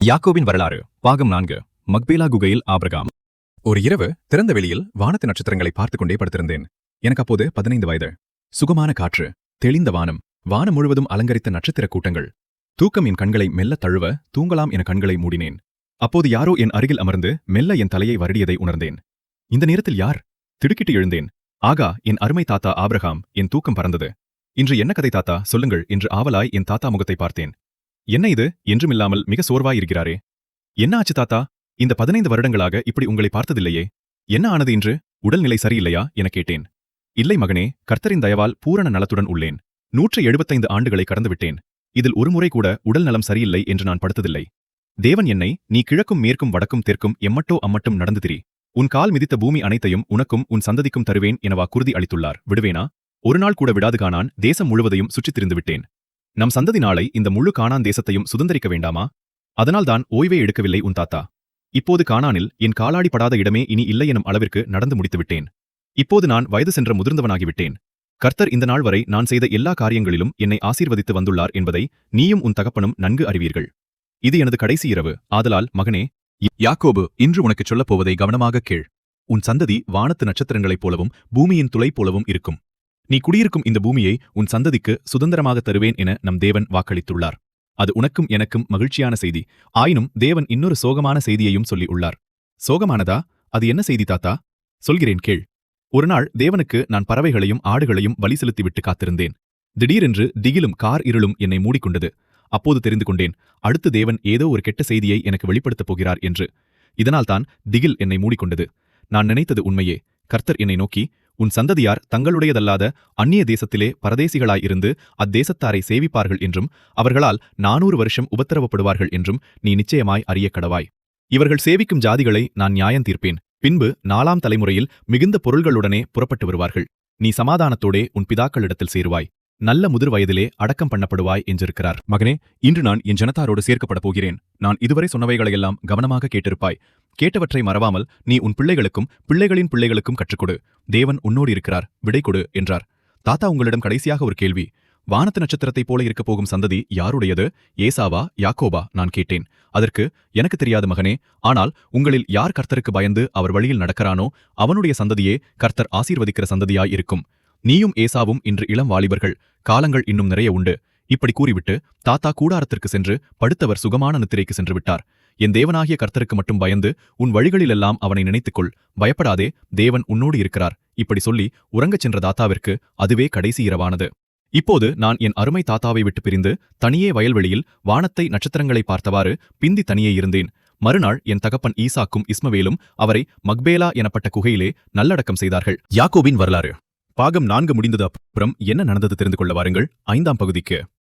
யாக்கோபின் வரலாறு பாகம் 4 மக்பேலா குகையில் ஆபிரகாம். ஒரு இரவு திறந்த வெளியில் வானத்து நட்சத்திரங்களை பார்த்துக் கொண்டே படுத்திருந்தேன். எனக்கு அப்போது 15 வயது. சுகமான காற்று, தெளிந்த வானம், வானம் முழுவதும் அலங்கரித்த நட்சத்திர கூட்டங்கள். தூக்கம் என் கண்களை மெல்ல தழுவ தூங்கலாம் என கண்களை மூடினேன். அப்போது யாரோ என் அருகில் அமர்ந்து மெல்ல என் தலையை வருடியதை உணர்ந்தேன். இந்த நேரத்தில் யார்? திடுக்கிட்டு எழுந்தேன். ஆகா, என் அருமை தாத்தா ஆபிரகாம். என் தூக்கம் பறந்தது. இன்று என்ன கதை தாத்தா, சொல்லுங்கள் என்று ஆவலாய் என் தாத்தா முகத்தை பார்த்தேன். என்ன இது என்றுமில்லாமல் மிக சோர்வாயிருக்கிறாரே? என்ன ஆச்சு தாத்தா? இந்த 15 வருடங்களாக இப்படி உங்களை பார்த்ததில்லையே. என்ன ஆனது இன்று? உடல்நிலை சரியில்லையா என கேட்டேன். இல்லை மகனே, கர்த்தரின் தயவால் பூரண நலத்துடன் உள்ளேன். 175 ஆண்டுகளை கடந்துவிட்டேன். இதில் ஒரு முறை கூட உடல் நலம் சரியில்லை என்று நான் படுத்ததில்லை. தேவன் என்னை, நீ கிழக்கும் மேற்கும் வடக்கும் தெற்கும் எம்மட்டோ அம்மட்டும் நடந்து திரி. உன் கால் மிதித்த பூமி அனைத்தையும் உனக்கும் உன் சந்ததிக்கும் தருவேன் என வாக்குறுதி அளித்துள்ளார். விடுவேனா? ஒரு நாள் கூட விடாது கானான் தேசம் முழுவதையும் சுற்றித் திரிந்து விட்டேன். நம் சந்ததி நாளை இந்த முழு கானான் தேசத்தையும் சுதந்தரிக்க வேண்டாமா? அதனால்தான் ஓய்வே எடுக்கவில்லை உன் தாத்தா. இப்போது கானானில் என் காலாடி படாத இடமே இனி இல்லை எனும் அளவிற்கு நடந்து முடித்துவிட்டேன். இப்போது நான் வயது சென்ற முதிர்ந்தவனாகிவிட்டேன். கர்த்தர் இந்த நாள் வரை நான் செய்த எல்லா காரியங்களிலும் என்னை ஆசீர்வதித்து வந்துள்ளார் என்பதை நீயும் உன் தகப்பனும் நன்கு அறிவீர்கள். இது எனது கடைசி இரவு. ஆதலால் மகனே யாக்கோபு, இன்று உனக்குச் சொல்லப் போவதை கவனமாகக் கேள். உன் சந்ததி வானத்து நட்சத்திரங்களைப் போலவும் பூமியின் துளை போலவும் இருக்கும். நீ குடியிருக்கும் இந்த பூமியை உன் சந்ததிக்கு சுதந்திரமாக தருவேன் என நம் தேவன் வாக்களித்துள்ளார். அது உனக்கும் எனக்கும் மகிழ்ச்சியான செய்தி. ஆயினும் தேவன் இன்னொரு சோகமான செய்தியையும் சொல்லி உள்ளார். சோகமானதா? அது என்ன செய்தி தாத்தா? சொல்கிறேன் கேள். ஒருநாள் தேவனுக்கு நான் பறவைகளையும் ஆடுகளையும் பலி செலுத்திவிட்டு காத்திருந்தேன். திடீரென்று திகிலும் கார் இருளும் என்னை மூடிக்கொண்டது. அப்போது தெரிந்து கொண்டேன், அடுத்து தேவன் ஏதோ ஒரு கெட்ட செய்தியை எனக்கு வெளிப்படுத்தப் போகிறார் என்று. இதனால்தான் திகில் என்னை மூடிக்கொண்டது. நான் நினைத்தது உண்மையே. கர்த்தர் என்னை நோக்கி, உன் சந்ததியார் தங்களுடையதல்லாத அந்நிய தேசத்திலே பரதேசிகளாயிருந்து அத்தேசத்தாரை சேவிப்பார்கள் என்றும் அவர்களால் 400 வருஷம் உபத்திரவப்படுவார்கள் என்றும் நீ நிச்சயமாய் அறியக் கடவாய். இவர்கள் சேவிக்கும் ஜாதிகளை நான் நியாயம் தீர்ப்பேன். பின்பு 4ஆம் தலைமுறையில் மிகுந்த பொருள்களுடனே புறப்பட்டு வருவார்கள். நீ சமாதானத்தோடே உன் பிதாக்களிடத்தில் சேருவாய். நல்ல முதிர் வயதிலே அடக்கம் பண்ணப்படுவாய் என்றிருக்கிறார். மகனே, இன்று நான் என் ஜனத்தாரோடு சேர்க்கப்படப் போகிறேன். நான் இதுவரை சொன்னவைகளையெல்லாம் கவனமாக கேட்டிருப்பாய். கேட்டவற்றை மறவாமல் நீ உன் பிள்ளைகளுக்கும் பிள்ளைகளின் பிள்ளைகளுக்கும் கற்றுக்கொடு. தேவன் உன்னோடு இருக்கிறார், விடை கொடு என்றார். தாத்தா, உங்களிடம் கடைசியாக ஒரு கேள்வி. வானத்து நட்சத்திரத்தைப் போல இருக்கப் போகும் சந்ததி யாருடையது? ஏசாவா, யாக்கோபா? நான் கேட்டேன். அதற்கு, எனக்கு தெரியாது மகனே. ஆனால் உங்களில் யார் கர்த்தருக்கு பயந்து அவர் வழியில் நடக்கிறானோ அவனுடைய சந்ததியே கர்த்தர் ஆசீர்வதிக்கிற சந்ததியாய் இருக்கும். நீயும் ஏசாவும் இன்று இளம் வாலிபர்கள். காலங்கள் இன்னும் நிறைய உண்டு. இப்படி கூறிவிட்டு தாத்தா கூடாரத்திற்கு சென்று படுத்தவர் சுகமான நித்திரைக்கு சென்று விட்டார். என் தேவனாகிய கர்த்தருக்கு மட்டும் பயந்து உன் வழிகளிலெல்லாம் அவனை நினைத்துக்கொள். பயப்படாதே, தேவன் உன்னோடு இருக்கிறார். இப்படி சொல்லி உறங்கச் சென்ற தாத்தாவிற்கு அதுவே கடைசி இரவானது. இப்போது நான் என் அருமை தாத்தாவை விட்டு பிரிந்து தனியே வயல்வெளியில் வானத்தை நட்சத்திரங்களை பார்த்தவாறு பிந்தி தனியே இருந்தேன். மறுநாள் என் தகப்பன் ஈசாக்கும் இஸ்மவேலும் அவரை மக்பேலா எனப்பட்ட குகையிலே நல்லடக்கம் செய்தார்கள். யாக்கோபின் வரலாறு பாகம் 4 முடிந்தது. அப்புறம் என்ன நடந்தது தெரிந்து கொள்ள வாருங்கள் 5ஆம் பகுதிக்கு.